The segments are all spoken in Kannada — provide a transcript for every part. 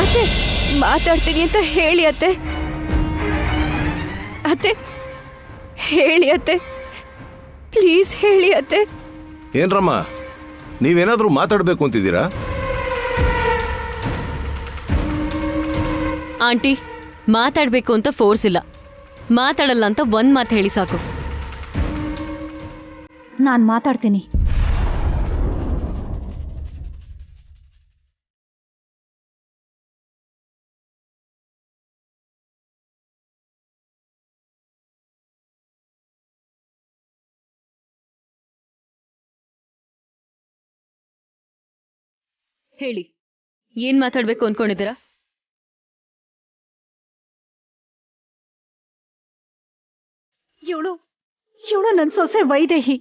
ಅತ್ತೆ ಮಾತಾಡ್ತೀನಿ ಅಂತ ಹೇಳಿ ಅತ್ತೆ. ಅತ್ತೆ ಹೇಳಿ ಅತ್ತೆ, ಪ್ಲೀಸ್ ಹೇಳಿ ಅತ್ತೆ. ಏನ್ರಮ್ಮ, ನೀವೇನಾದ್ರೂ ಮಾತಾಡ್ಬೇಕು ಅಂತಿದ್ದೀರಾ? ಆಂಟಿ, ಮಾತಾಡ್ಬೇಕು ಅಂತ ಫೋರ್ಸ್ ಇಲ್ಲ, ಮಾತಾಡಲ್ಲ ಅಂತ ಒಂದ್ ಮಾತು ಹೇಳಿ ಸಾಕು. ನಾನು ಮಾತಾಡ್ತೀನಿ. ಹೇಳಿ, ಏನ್ ಮಾತಾಡ್ಬೇಕು ಅನ್ಕೊಂಡಿದ್ದೀರಾ? ಇವಳು ನನ್ನ ಸೊಸೆ ವೈದೇಹಿ.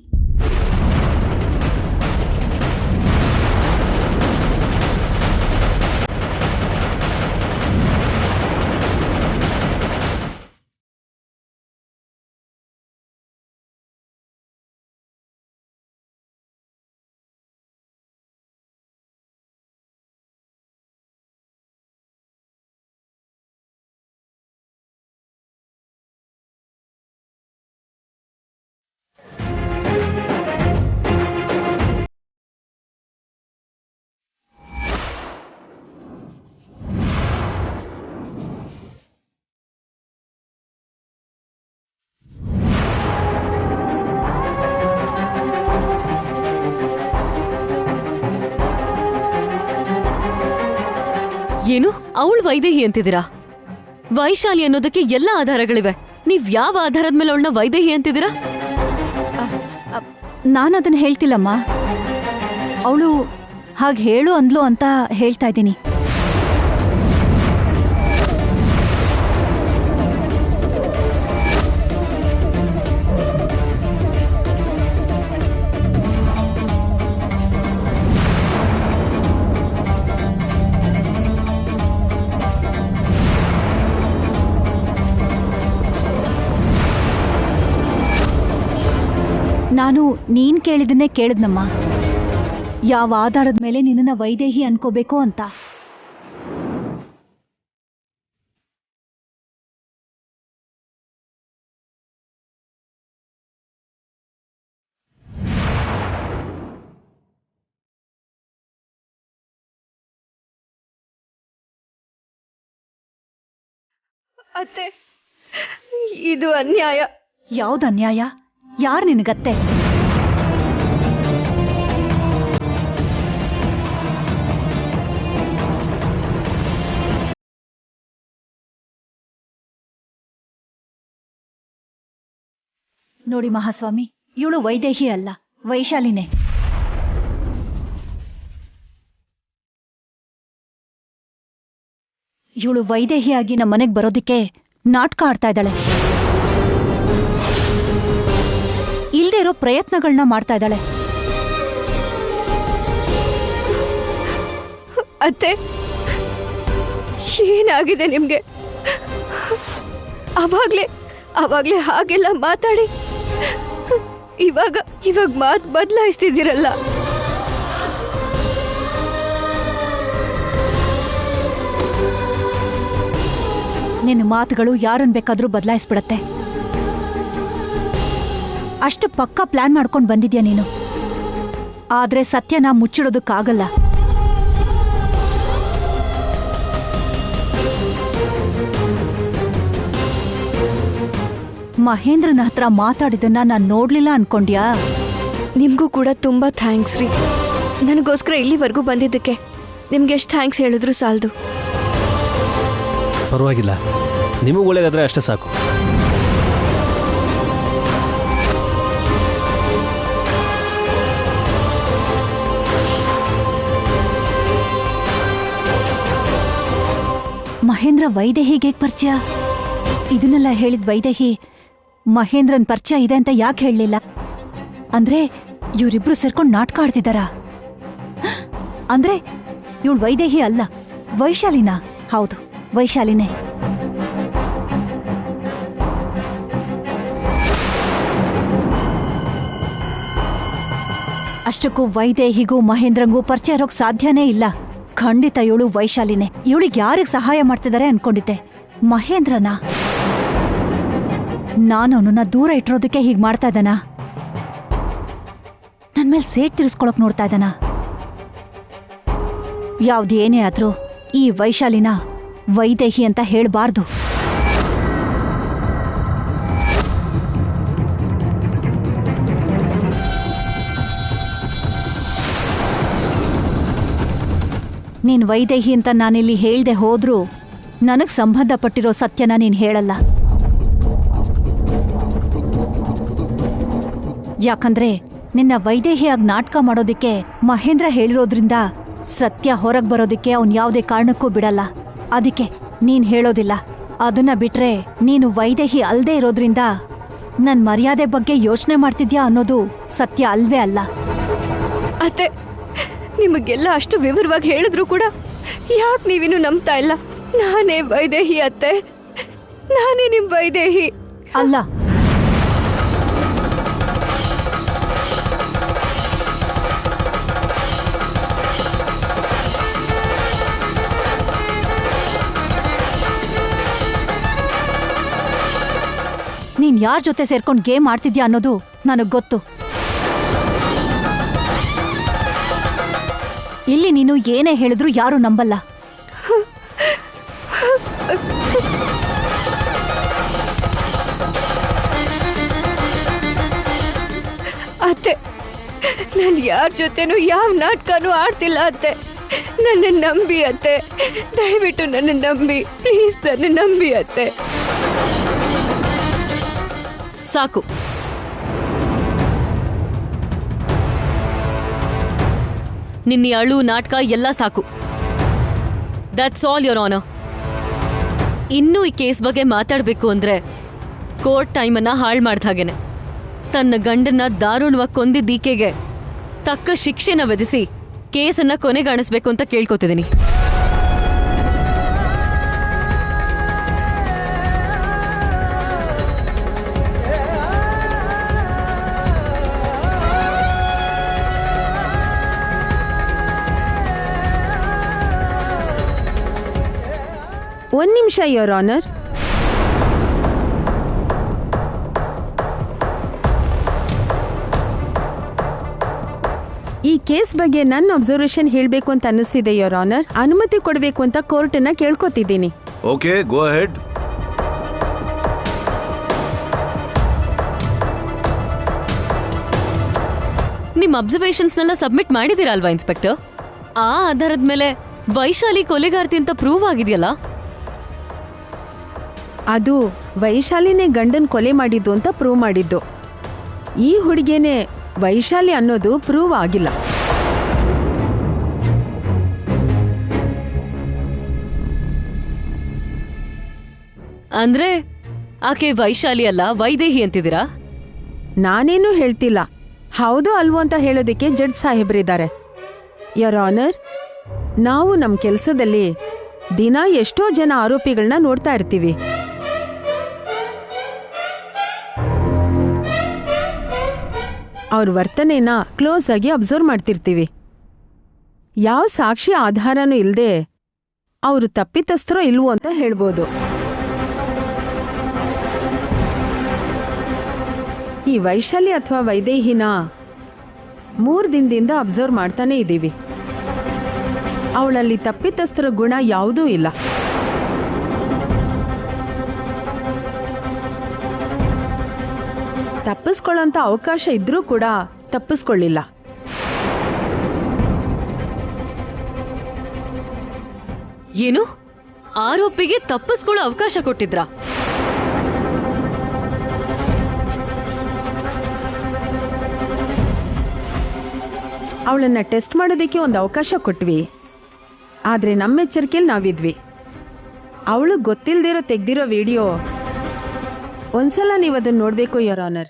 ಏನು, ಅವಳು ವೈದೇಹಿ ಅಂತಿದ್ದೀರಾ? ವೈಶಾಲಿ ಅನ್ನೋದಕ್ಕೆ ಎಲ್ಲ ಆಧಾರಗಳಿವೆ. ನೀವ್ ಯಾವ ಆಧಾರದ ಮೇಲೆ ಅವಳನ್ನ ವೈದೇಹಿ ಅಂತಿದ್ದೀರಾ? ನಾನದನ್ನ ಹೇಳ್ತಿಲ್ಲಮ್ಮ, ಅವಳು ಹಾಗೆ ಹೇಳು ಅಂದ್ಲು ಅಂತ ಹೇಳ್ತಾ ಇದ್ದೀನಿ. ನಾನು ನೀನ್ ಕೇಳಿದನ್ನೇ ಕೇಳಿದ್ನಮ್ಮ, ಯಾವ ಆಧಾರದ ಮೇಲೆ ನಿನ್ನನ್ನ ವೈದೇಹಿ ಅನ್ಕೋಬೇಕು ಅಂತ. ಅತ್ತೆ, ಇದು ಅನ್ಯಾಯ. ಯಾವ್ದು ಅನ್ಯಾಯ? ಯಾರು ನಿನಗತ್ತೆ? ನೋಡಿ ಮಹಾಸ್ವಾಮಿ, ಇವಳು ವೈದೇಹಿ ಅಲ್ಲ, ವೈಶಾಲಿನೇ. ಇವಳು ವೈದೇಹಿಯಾಗಿ ನಮ್ಮ ಮನೆಗೆ ಬರೋದಿಕ್ಕೆ ನಾಟಕ ಆಡ್ತಾ ಇದ್ದಾಳೆ. ಇಲ್ದೇ ಇರೋ ಪ್ರಯತ್ನಗಳನ್ನ ಮಾಡ್ತಾ ಇದ್ದಾಳೆ. ಅತ್ತೆ, ಏನಾಗಿದೆ ನಿಮ್ಗೆ? ಅವಾಗ್ಲೇ ಹಾಗೆಲ್ಲ ಮಾತಾಡಿ ಇವಾಗ ಮಾತು ಬದಲಾಯಿಸ್ತಿದ್ದೀರಲ್ಲ. ನಿನ್ನ ಮಾತುಗಳು ಯಾರನ್ ಬೇಕಾದ್ರೂ ಬದಲಾಯಿಸ್ಬಿಡತ್ತೆ. ಅಷ್ಟು ಪಕ್ಕಾ ಪ್ಲಾನ್ ಮಾಡ್ಕೊಂಡು ಬಂದಿದ್ಯಾ ನೀನು. ಆದ್ರೆ ಸತ್ಯನ ಮುಚ್ಚಿಡೋದಕ್ಕಾಗಲ್ಲ. ಮಹೇಂದ್ರನ ಹತ್ರ ಮಾತಾಡಿದನ್ನ ನಾನ್ ನೋಡ್ಲಿಲ್ಲ ಅನ್ಕೊಂಡ್ಯಾ? ನಿಮ್ಗೂ ಕೂಡ ತುಂಬಾ ಥ್ಯಾಂಕ್ಸ್ ರೀ. ನನಗೋಸ್ಕರ ಇಲ್ಲಿವರೆಗೂ ಬಂದಿದ್ದಕ್ಕೆ ನಿಮ್ಗೆ ಎಷ್ಟು ಥ್ಯಾಂಕ್ಸ್ ಹೇಳಿದ್ರು ಸಾಲದು. ಪರವಾಗಿಲ್ಲ, ನಿಮಗೂ ಒಳ್ಳೇದಾದ್ರೆ ಅಷ್ಟೇ ಸಾಕು. ಮಹೇಂದ್ರ ವೈದೇಹಿಗೆ ಪರಿಚಯ? ಇದನ್ನೆಲ್ಲ ಹೇಳಿದ ವೈದೇಹಿ ಮಹೇಂದ್ರನ್ ಪರಿಚಯ ಇದೆ ಅಂತ ಯಾಕೆ ಹೇಳಲಿಲ್ಲ? ಅಂದ್ರೆ ಇವರಿಬ್ರು ಸೇರ್ಕೊಂಡು ನಾಟಕ ಆಡ್ತಿದ್ದಾರಾ? ಅಂದ್ರೆ ಇವಳು ವೈದೇಹಿ ಅಲ್ಲ, ವೈಶಾಲಿನಾ? ಹೌದು, ವೈಶಾಲಿನೇ. ಅಷ್ಟಕ್ಕೂ ವೈದೇಹಿಗೂ ಮಹೇಂದ್ರಂಗೂ ಪರಿಚಯ ಇರೋಕ್ ಸಾಧ್ಯನೇ ಇಲ್ಲ. ಖಂಡಿತ ಇವಳು ವೈಶಾಲಿನೇ. ಇವಳಿಗೆ ಯಾರಿಗೆ ಸಹಾಯ ಮಾಡ್ತಿದ್ದಾರೆ ಅನ್ಕೊಂಡಿದ್ದೆ? ಮಹೇಂದ್ರನ? ನಾನು ಅವನನ್ನ ದೂರ ಇಟ್ಟಿರೋದಕ್ಕೆ ಹೀಗ್ ಮಾಡ್ತಾ ಇದ್ದಾನ? ನನ್ ಮೇಲೆ ಸೇಟ್ ತಿರ್ಸ್ಕೊಳಕ್ ನೋಡ್ತಾ ಇದ್ದಾನ? ಯಾವ್ದೇನೇ ಆದ್ರೂ ಈ ವೈಶಾಲಿನ ವೈದೇಹಿ ಅಂತ ಹೇಳ್ಬಾರ್ದು. ನೀನ್ ವೈದೇಹಿ ಅಂತ ನಾನಿಲ್ಲಿ ಹೇಳ್ದೆ ಹೋದ್ರೂ ನನಗ್ ಸಂಬಂಧಪಟ್ಟಿರೋ ಸತ್ಯನ ನೀನ್ ಹೇಳಲ್ಲ. ಯಾಕಂದ್ರೆ ನಿನ್ನ ವೈದೇಹಿಯಾಗಿ ನಾಟಕ ಮಾಡೋದಿಕ್ಕೆ ಮಹೇಂದ್ರ ಹೇಳಿರೋದ್ರಿಂದ ಸತ್ಯ ಹೊರಗ್ ಬರೋದಿಕ್ಕೆ ಅವ್ನ್ ಯಾವುದೇ ಕಾರಣಕ್ಕೂ ಬಿಡಲ್ಲ. ಅದಕ್ಕೆ ನೀನ್ ಹೇಳೋದಿಲ್ಲ. ಅದನ್ನ ಬಿಟ್ರೆ ನೀನು ವೈದೇಹಿ ಅಲ್ದೇ ಇರೋದ್ರಿಂದ ನನ್ ಮರ್ಯಾದೆ ಬಗ್ಗೆ ಯೋಚನೆ ಮಾಡ್ತಿದ್ಯಾ ಅನ್ನೋದು ಸತ್ಯ ಅಲ್ವೇ ಅಲ್ಲ. ಅತ್ತೆ, ನಿಮಗೆಲ್ಲ ಅಷ್ಟು ವಿವರವಾಗಿ ಹೇಳಿದ್ರು ಕೂಡ ಯಾಕೆ ನೀವಿನ್ನು ನಂಬ್ತಾ ಇಲ್ಲ? ನಾನೇ ವೈದೇಹಿ ಅತ್ತೆ, ನಾನೇ ನಿಮ್ ವೈದೇಹಿ. ಅಲ್ಲ, ನೀನ್ ಯಾರ್ ಜೊತೆ ಸೇರ್ಕೊಂಡ್ ಗೇಮ್ ಆಡ್ತಿದ್ಯಾ ಅನ್ನೋದು ನನಗ್ ಗೊತ್ತು. ಇಲ್ಲಿ ನೀನು ಏನೇ ಹೇಳಿದ್ರು ಯಾರು ನಂಬಲ್ಲ. ಅತ್ತೆ, ನಾನು ಯಾರ ಜೊತೆನೂ ಯಾವ ನಾಟಕನೂ ಆಡ್ತಿಲ್ಲ ಅತ್ತೆ. ನನ್ನ ನಂಬಿ ಅತ್ತೆ, ದಯವಿಟ್ಟು ನನ್ನ ನಂಬಿ, ಪ್ಲೀಸ್ ನನ್ನ ನಂಬಿ ಅತ್ತೆ. ಸಾಕು. ನಿನ್ನ ಅಳು ನಾಟಕ ಎಲ್ಲ ಸಾಕು. That's all your honour. ಇನ್ನೂ ಈ ಕೇಸ್ ಬಗ್ಗೆ ಮಾತಾಡಬೇಕು ಅಂದ್ರೆ ಕೋರ್ಟ್ ಟೈಮನ್ನ ಹಾಳು ಮಾಡ್ದ ಹಾಗೇನೆ. ತನ್ನ ಗಂಡನ್ನ ದಾರುಣವಾಗಿ ಕೊಂದಿದ್ದೀಕೆಗೆ ತಕ್ಕ ಶಿಕ್ಷೆನ ವಿಧಿಸಿ ಕೇಸನ್ನ ಕೊನೆಗಾಣಿಸ್ಬೇಕು ಅಂತ ಕೇಳ್ಕೊತಿದ್ದೀನಿ. ಒಂದು ನಿಮಿಷ ಯೋರ್ ಆನರ್. ಈ ಕೇಸ್ ಬಗ್ಗೆ ನನ್ನ ಅಬ್ಸರ್ವೇಷನ್ ಹೇಳಬೇಕು ಅಂತ ಅನ್ನಿಸ್ತಿದೆ ಯೋರ್ ಆನರ್. ಅನುಮತಿ ಕೊಡಬೇಕು ಅಂತ ಕೋರ್ಟನ್ನ ಕೇಳ್ಕೊತಿದ್ದೀನಿ. Okay, go ahead. ನಿಮ್ಮ ಅಬ್ಸರ್ವೇಷನ್ಸ್ನೆಲ್ಲ ಸಬ್ಮಿಟ್ ಮಾಡಿದ್ದೀರಾ ಅಲ್ವಾ ಇನ್ಸ್ಪೆಕ್ಟರ್? ಆ ಆಧಾರದ ಮೇಲೆ ವೈಶಾಲಿ ಕೊಲೆಗಾರ್ತಿ ಅಂತ ಪ್ರೂವ್ ಆಗಿದೆಯಲ್ಲ? ಅದು ವೈಶಾಲಿನೇ ಗಂಡನ್ ಕೊಲೆ ಮಾಡಿದ್ದು ಅಂತ ಪ್ರೂವ್ ಮಾಡಿದ್ದು. ಈ ಹುಡುಗಿನೇ ವೈಶಾಲಿ ಅನ್ನೋದು ಪ್ರೂವ್ ಆಗಿಲ್ಲ. ಅಂದ್ರೆ ಆಕೆ ವೈಶಾಲಿ ಅಲ್ಲ, ವೈದೇಹಿ ಅಂತಿದ್ದೀರಾ? ನಾನೇನು ಹೇಳ್ತಿಲ್ಲ. ಹೌದು ಅಲ್ವೋ ಅಂತ ಹೇಳೋದಕ್ಕೆ ಜಡ್ಜ್ ಸಾಹೇಬ್ರಿದ್ದಾರೆ. ಯೋರ್ ಆನರ್, ನಾವು ನಮ್ಮ ಕೆಲಸದಲ್ಲಿ ದಿನ ಎಷ್ಟೋ ಜನ ಆರೋಪಿಗಳನ್ನ ನೋಡ್ತಾ ಇರ್ತೀವಿ. ಅವ್ರ ವರ್ತನೆನ ಕ್ಲೋಸ್ ಆಗಿ ಅಬ್ಸರ್ವ್ ಮಾಡ್ತಿರ್ತೀವಿ. ಯಾವ ಸಾಕ್ಷಿ ಆಧಾರನೂ ಇಲ್ಲದೆ ಅವರು ತಪ್ಪಿತಸ್ಥರೋ ಇಲ್ವೋ ಅಂತ ಹೇಳ್ಬೋದು. ಈ ವೈಶಾಲಿ ಅಥವಾ ವೈದೇಹಿನ 3 ದಿನದಿಂದ ಅಬ್ಸರ್ವ್ ಮಾಡ್ತಾನೆ ಇದ್ದೀವಿ. ಅವಳಲ್ಲಿ ತಪ್ಪಿತಸ್ಥರ ಗುಣ ಯಾವುದೂ ಇಲ್ಲ. ತಪ್ಪಿಸ್ಕೊಳ್ಳೋಂಥ ಅವಕಾಶ ಇದ್ರೂ ಕೂಡ ತಪ್ಪಿಸ್ಕೊಳ್ಳಿಲ್ಲ. ಏನು? ಆರೋಪಿಗೆ ತಪ್ಪಿಸ್ಕೊಳ್ಳೋ ಅವಕಾಶ ಕೊಟ್ಟಿದ್ರಾ? ಅವಳನ್ನ ಟೆಸ್ಟ್ ಮಾಡೋದಕ್ಕೆ ಒಂದು ಅವಕಾಶ ಕೊಟ್ವಿ. ಆದರೆ ನಮ್ಮ ಎಚ್ಚರಿಕೆಯಲ್ಲಿ ನಾವಿದ್ವಿ. ಅವಳು ಗೊತ್ತಿಲ್ದಿರೋ ತೆಗ್ದಿರೋ ವಿಡಿಯೋ ಒಂದ್ಸಲ ನೀವು ಅದನ್ನ ನೋಡಬೇಕು ಯೋರ್ ಆನರ್.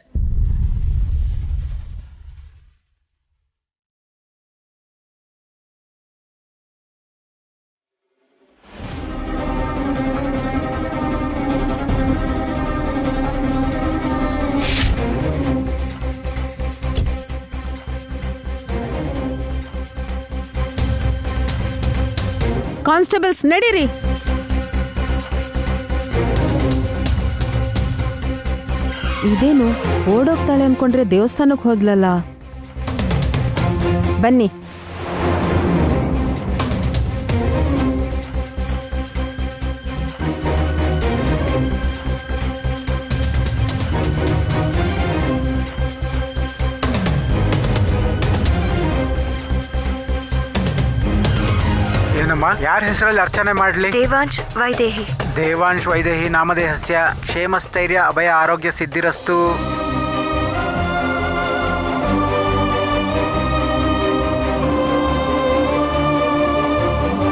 ಕಾನ್ಸ್ಟೇಬಲ್ಸ್ ನಡೀರಿ. ಇದೇನು ಓಡೋಗ್ತಾಳೆ ಅನ್ಕೊಂಡ್ರೆ ದೇವಸ್ಥಾನಕ್ಕೆ ಹೋದ್ಲಲ್ಲ. ಬನ್ನಿ. ಏನಮ್ಮ, ಯಾರ ಹೆಸರಲ್ಲಿ ಅರ್ಚನೆ ಮಾಡಲಿ? ದೇವಾಂಶ್ ವೈದೇಹಿ. ದೇವಾಂಶ್ ವೈದೇಹಿ ನಾಮಧೇಯಸ್ಯ ಕ್ಷೇಮಸ್ಥೈರ್ಯ ಅಭಯ ಆರೋಗ್ಯ ಸಿದ್ಧಿರಸ್ತು.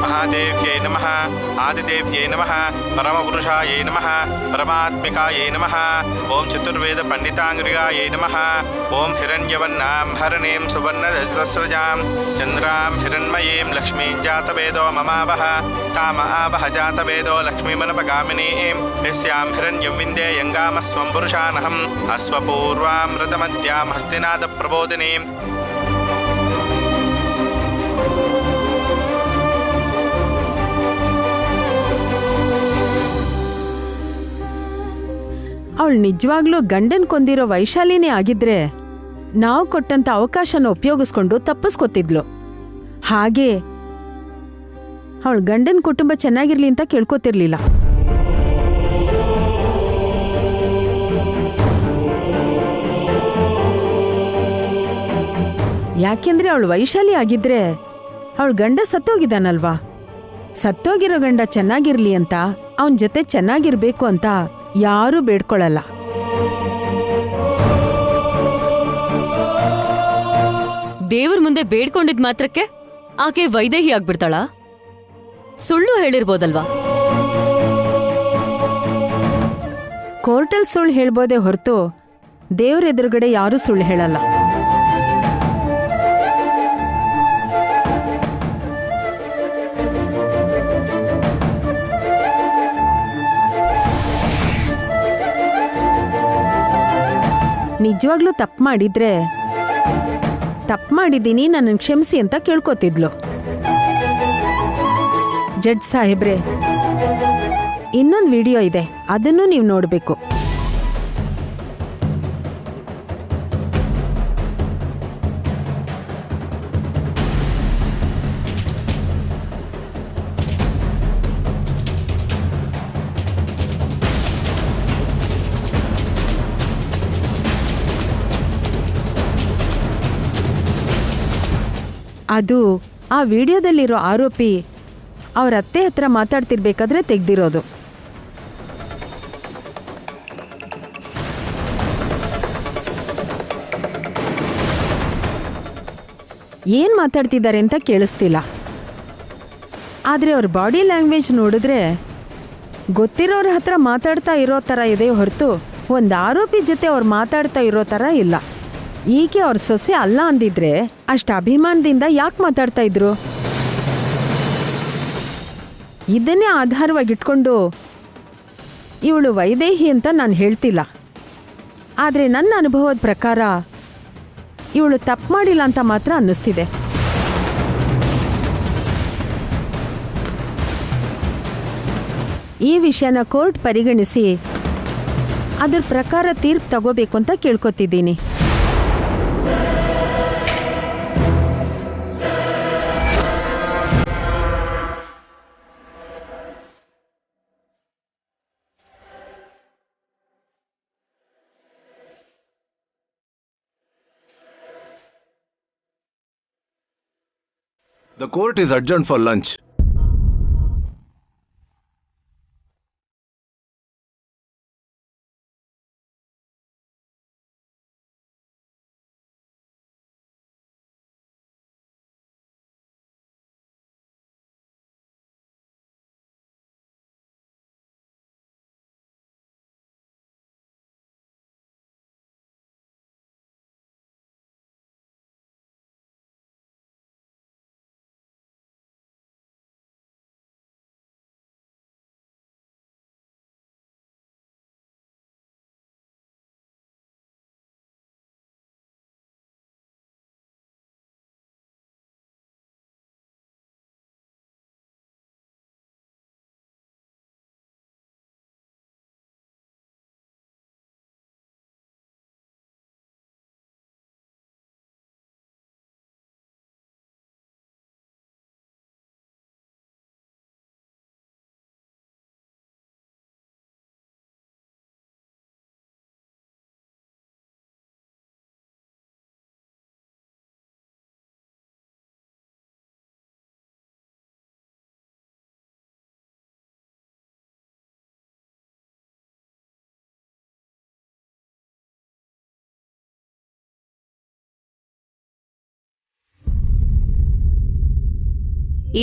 महादेव्यै नमः, आदिदेव्यै नमः, परमपुरुषायै नमः, परमात्मिकायै नमः, ॐ चतुर्वेदपण्डिताङ्ग्रियायै नमः, ॐ हिरण्यवर्णां हरणीं सुवर्णरजतस्रजां चन्द्रां हिरण्मयीं लक्ष्मीं जातवेदो ममावह काम आवह जातवेदो लक्ष्मीमनपगामिनीं यस्यां हिरण्यं विन्दे यङ्गामस्वं पुरुषानहम् अश्वपूर्वामृतमद्यां हस्तिनादप्रबोधिनीं. ಅವಳು ನಿಜವಾಗ್ಲೂ ಗಂಡನ್ ಕೊಂದಿರೋ ವೈಶಾಲಿನೇ ಆಗಿದ್ರೆ ನಾವು ಕೊಟ್ಟಂತ ಅವಕಾಶನ ಉಪಯೋಗಿಸ್ಕೊಂಡು ತಪ್ಪಿಸ್ಕೊತಿದ್ಲು. ಹಾಗೆ ಅವಳು ಗಂಡನ್ ಕುಟುಂಬ ಚೆನ್ನಾಗಿರ್ಲಿ ಅಂತ ಕೇಳ್ಕೊತಿರ್ಲಿಲ್ಲ. ಯಾಕೆಂದ್ರೆ ಅವಳು ವೈಶಾಲಿ ಆಗಿದ್ರೆ ಅವಳ ಗಂಡ ಸತ್ತೋಗಿದ್ದಾನಲ್ವಾ. ಸತ್ತೋಗಿರೋ ಗಂಡ ಚೆನ್ನಾಗಿರ್ಲಿ ಅಂತ ಅವನ ಜೊತೆ ಚೆನ್ನಾಗಿರ್ಬೇಕು ಅಂತ ಯಾರೂ ಬೇಡ್ಕೊಳ್ಳಲ್ಲ. ದೇವ್ರ ಮುಂದೆ ಬೇಡ್ಕೊಂಡಿದ್ ಮಾತ್ರಕ್ಕೆ ಆಕೆ ವೈದೇಹಿ ಆಗ್ಬಿಡ್ತಾಳ? ಸುಳ್ಳು ಹೇಳಿರ್ಬೋದಲ್ವಾ? ಕೋರ್ಟಲ್ ಸುಳ್ಳು ಹೇಳ್ಬೋದೇ ಹೊರತು ದೇವ್ರ ಎದುರುಗಡೆ ಯಾರೂ ಸುಳ್ಳು ಹೇಳಲ್ಲ. ನಿಜವಾಗ್ಲೂ ತಪ್ಪು ಮಾಡಿದ್ರೆ ತಪ್ಪು ಮಾಡಿದ್ದೀನಿ ನನ್ನನ್ನು ಕ್ಷಮಿಸಿ ಅಂತ ಕೇಳ್ಕೊತಿದ್ಲು. ಜಡ್ಜ್ ಸಾಹೇಬ್ರೆ, ಇನ್ನೊಂದು ವಿಡಿಯೋ ಇದೆ, ಅದನ್ನು ನೀವು ನೋಡಬೇಕು. ಅದು ಆ ವಿಡಿಯೋದಲ್ಲಿರೋ ಆರೋಪಿ ಅವ್ರ ಅತ್ತೆ ಹತ್ರ ಮಾತಾಡ್ತಿರ್ಬೇಕಾದ್ರೆ ತೆಗ್ದಿರೋದು. ಏನ್ ಮಾತಾಡ್ತಿದ್ದಾರೆ ಅಂತ ಕೇಳಿಸ್ತಿಲ್ಲ, ಆದರೆ ಅವ್ರ ಬಾಡಿ ಲ್ಯಾಂಗ್ವೇಜ್ ನೋಡಿದ್ರೆ ಗೊತ್ತಿರೋರ ಹತ್ರ ಮಾತಾಡ್ತಾ ಇರೋ ಥರ ಇದೆ ಹೊರತು ಒಂದು ಆರೋಪಿ ಜೊತೆ ಅವ್ರು ಮಾತಾಡ್ತಾ ಇರೋ ಥರ ಇಲ್ಲ. ಈಕೆ ಅವ್ರ ಸೊಸೆ ಅಲ್ಲ ಅಂದಿದ್ರೆ ಅಷ್ಟು ಅಭಿಮಾನದಿಂದ ಯಾಕೆ ಮಾತಾಡ್ತಾ ಇದ್ರು? ಇದನ್ನೇ ಆಧಾರವಾಗಿಟ್ಕೊಂಡು ಇವಳು ವೈದೇಹಿ ಅಂತ ನಾನು ಹೇಳ್ತಿಲ್ಲ, ಆದರೆ ನನ್ನ ಅನುಭವದ ಪ್ರಕಾರ ಇವಳು ತಪ್ಪು ಮಾಡಿಲ್ಲ ಅಂತ ಮಾತ್ರ ಅನ್ನಿಸ್ತಿದೆ. ಈ ವಿಷಯನ ಕೋರ್ಟ್ ಪರಿಗಣಿಸಿ ಅದ್ರ ಪ್ರಕಾರ ತೀರ್ಪು ತಗೋಬೇಕು ಅಂತ ಕೇಳ್ಕೊತಿದ್ದೀನಿ. The court is adjourned for lunch.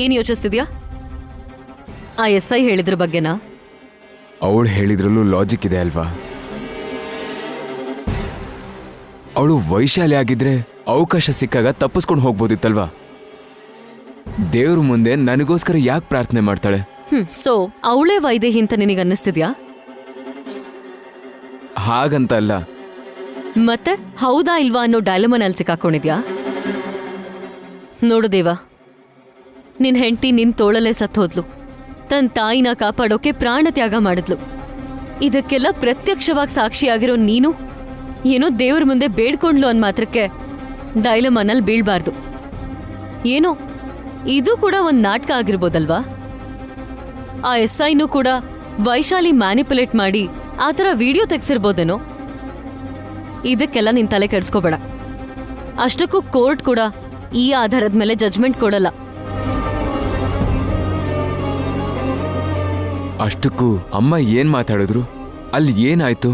ಏನ್ ಯೋಚಿಸ್ತಿದ್ಯಾ? ಆ SI ಹೇಳಿದ್ರ ಬಗ್ಗೆನಾ? ಅವಳು ಹೇಳಿದ್ರಲ್ಲೂ ಲಾಜಿಕ್ ಇದೆ ಅಲ್ವಾ? ಅವಳು ವೈಶಾಲಿ ಆಗಿದ್ರೆ ಅವಕಾಶ ಸಿಕ್ಕಾಗ ತಪ್ಪಿಸ್ಕೊಂಡು ಹೋಗ್ಬೋದಿತ್ತಲ್ವಾ? ದೇವ್ರ ಮುಂದೆ ನನಗೋಸ್ಕರ ಯಾಕೆ ಪ್ರಾರ್ಥನೆ ಮಾಡ್ತಾಳೆ? ಸೊ ಅವಳೇ ವೈದೇಹಿ ಅಂತ ನಿನಗನ್ನಿಸ್ತಿದ್ಯಾ? ಹಾಗಂತಲ್ಲ. ಮತ್ತೆ ಹೌದಾ ಇಲ್ವಾ ಅನ್ನೋ ಡೈಲಮನಲ್ಲಿ ಸಿಕ್ಕಾಕೊಂಡಿದ್ಯಾ? ನೋಡು ದೇವ, ನಿನ್ ಹೆಂಡತಿ ನಿನ್ ತೋಳಲ್ಲೇ ಸತ್ತೋದ್ಲು. ತನ್ನ ತಾಯಿನ ಕಾಪಾಡೋಕೆ ಪ್ರಾಣ ತ್ಯಾಗ ಮಾಡಿದ್ಲು. ಇದಕ್ಕೆಲ್ಲ ಪ್ರತ್ಯಕ್ಷವಾಗಿ ಸಾಕ್ಷಿಯಾಗಿರೋ ನೀನು ಏನೋ ದೇವ್ರ ಮುಂದೆ ಬೇಡ್ಕೊಂಡ್ಲು ಅಂದ್ ಮಾತ್ರಕ್ಕೆ ಡೈಲಮನಲ್ಲಿ ಬೀಳ್ಬಾರ್ದು. ಏನೋ ಇದು ಕೂಡ ಒಂದ್ ನಾಟಕ ಆಗಿರ್ಬೋದಲ್ವಾ? ಆ SIನೂ ಕೂಡ ವೈಶಾಲಿ ಮ್ಯಾನಿಪುಲೇಟ್ ಮಾಡಿ ಆ ಥರ ವಿಡಿಯೋ ತೆಗ್ಸಿರ್ಬೋದೇನೋ. ಇದಕ್ಕೆಲ್ಲ ನಿನ್ ತಲೆ ಕೆಡ್ಸ್ಕೋಬೇಡ. ಅಷ್ಟಕ್ಕೂ ಕೋರ್ಟ್ ಕೂಡ ಈ ಆಧಾರದ ಮೇಲೆ ಜಜ್ಮೆಂಟ್ ಕೊಡಲ್ಲ. ಅಷ್ಟಕ್ಕೂ ಅಮ್ಮ ಏನ್ ಮಾತಾಡಿದ್ರು? ಅಲ್ಲಿ ಏನಾಯ್ತು?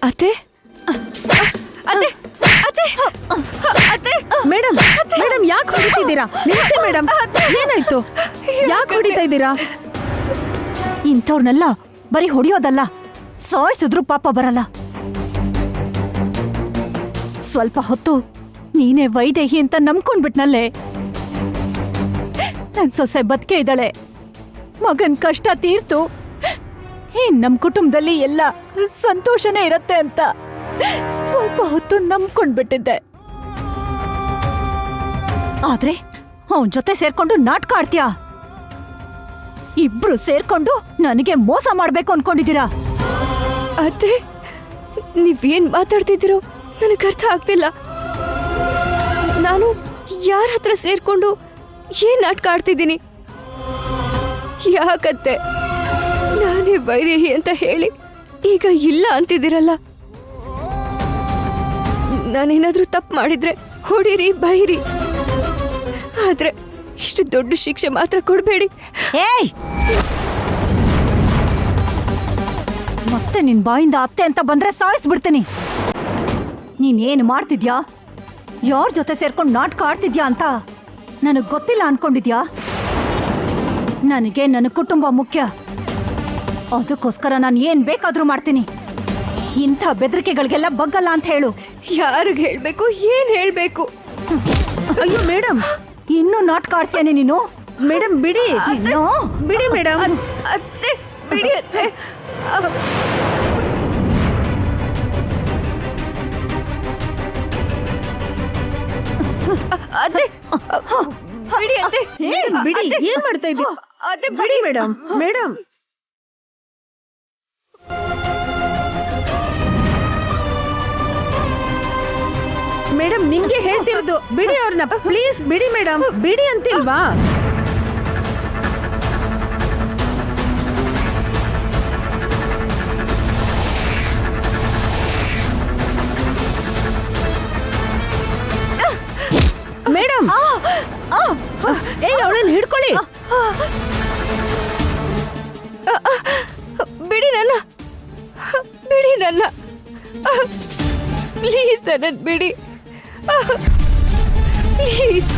ಅತ್ತೆ ಮೇಡಮ್ ಮೇಡಮ್ ಯಾಕೆ ಹೊಡಿತಿದ್ದೀರಾ? ನಿಲ್ಸಿ ಮೇಡಮ್, ಏನಾಯ್ತು? ಯಾಕೆ ಹೊಡಿತಾ ಇದ್ದೀರಾ? ಇಂಥವ್ರನ್ನೆಲ್ಲ ಬರೀ ಹೊಡೆಯೋದಲ್ಲ, ಸಾಯಿಸಿದ್ರು ಪಾಪ ಬರಲ್ಲ. ಸ್ವಲ್ಪ ಹೊತ್ತು ನೀನೇ ವೈದೇಹಿ ಅಂತ ನಂಬ್ಕೊಂಡ್ಬಿಟ್ನಲ್ಲೇ. ನನ್ ಸೊಸೆ ಬದುಕೆ ಇದ್ದಾಳೆ, ಮಗನ್ ಕಷ್ಟ ತೀರ್ತು, ನಮ್ ಕುಟುಂಬದಲ್ಲಿ ಎಲ್ಲ ಸಂತೋಷನೇ ಇರತ್ತೆ ಅಂತ ಸ್ವಲ್ಪ ಹೊತ್ತು ನಂಬ್ಕೊಂಡ್ಬಿಟ್ಟಿದ್ದೆ. ಆದ್ರೆ ಅವನ್ ಜೊತೆ ಸೇರ್ಕೊಂಡು ನಾಟಕ ಆಡ್ತೀಯಾ? ಇಬ್ರು ಸೇರ್ಕೊಂಡು ನನಗೆ ಮೋಸ ಮಾಡ್ಬೇಕು ಅನ್ಕೊಂಡಿದ್ದೀರಾ? ಅತ್ತೆ, ನೀವೇನ್ ಮಾತಾಡ್ತಿದ್ದೀರೋ ನನಗೆ ಅರ್ಥ ಆಗ್ತಿಲ್ಲ. ನಾನು ಯಾರ ಹತ್ರ ಸೇರ್ಕೊಂಡು ಏನ್ ನಾಟಕ ಆಡ್ತಿದ್ದೀನಿ? ಯಾಕತ್ತೆ ನಾನೇ ವೈದೇಹಿ ಅಂತ ಹೇಳಿ ಈಗ ಇಲ್ಲ ಅಂತಿದ್ದೀರಲ್ಲ? ನಾನೇನಾದ್ರೂ ತಪ್ಪು ಮಾಡಿದ್ರೆ ಹೊಡಿರಿ, ಬೈರಿ, ಆದ್ರೆ ಇಷ್ಟು ದೊಡ್ಡ ಶಿಕ್ಷೆ ಮಾತ್ರ ಕೊಡಬೇಡಿ. ಏಯ್, ಮತ್ತೆ ನಿನ್ ಬಾಯಿಂದ ಅತ್ತೆ ಅಂತ ಬಂದ್ರೆ ಸಾಯಿಸ್ಬಿಡ್ತೀನಿ. ನೀನೇನು ಮಾಡ್ತಿದ್ಯಾ? ಯಾರ ಜೊತೆ ಸೇರ್ಕೊಂಡು ನಾಟಕ ಆಡ್ತಿದ್ಯಾ ಅಂತ ನನಗ್ ಗೊತ್ತಿಲ್ಲ ಅನ್ಕೊಂಡಿದ್ಯಾ? ನನಗೆ ನನ್ನ ಕುಟುಂಬ ಮುಖ್ಯ. ಅದಕ್ಕೋಸ್ಕರ ನಾನು ಏನ್ ಬೇಕಾದ್ರೂ ಮಾಡ್ತೀನಿ. ಇಂಥ ಬೆದರಿಕೆಗಳಿಗೆಲ್ಲ ಬಗ್ಗಲ್ಲ ಅಂತ ಹೇಳು. ಯಾರಿಗೆ ಹೇಳ್ಬೇಕು, ಏನ್ ಹೇಳ್ಬೇಕು? ಅಯ್ಯೋ ಮೇಡಮ್, ಇನ್ನೂ ನಾಟಕ ಆಡ್ತೇನೆ ನೀನು. ಮೇಡಮ್ ಬಿಡಿ, ಬಿಡಿ ಮೇಡಮ್. ಅತ್ತೆ ಬಿಡಿ ಅತ್ತೆ. ಅತ್ತೆ ಬಿಡಿ ಅತ್ತೆ, ಬಿಡಿ, ಏನ್ ಮಾಡ್ತಾ ಇದ್ದೀವಿ? ಅತ್ತೆ ಬಿಡಿ ಮೇಡಮ್. ಮೇಡಮ್ ಮೇಡಮ್ ನಿಮ್ಗೆ ಹೇಳ್ತಿರೋದು ಬಿಡಿ ಅವ್ರನ್ನ, ಪ್ಲೀಸ್ ಬಿಡಿ ಮೇಡಮ್. ಬಿಡಿ ಅಂತಿಲ್ವಾ? ಮೇಡಮ್ ಏಯ್, ಅವಳನ್ನ ಹಿಡ್ಕೊಳ್ಳಿ. ಬಿಡಿ ನನ್ನ, ಬಿಡಿ ನನ್ನ, ಪ್ಲೀಸ್ ನನ್ನ ಬಿಡಿ, ಪ್ಲೀಸ್.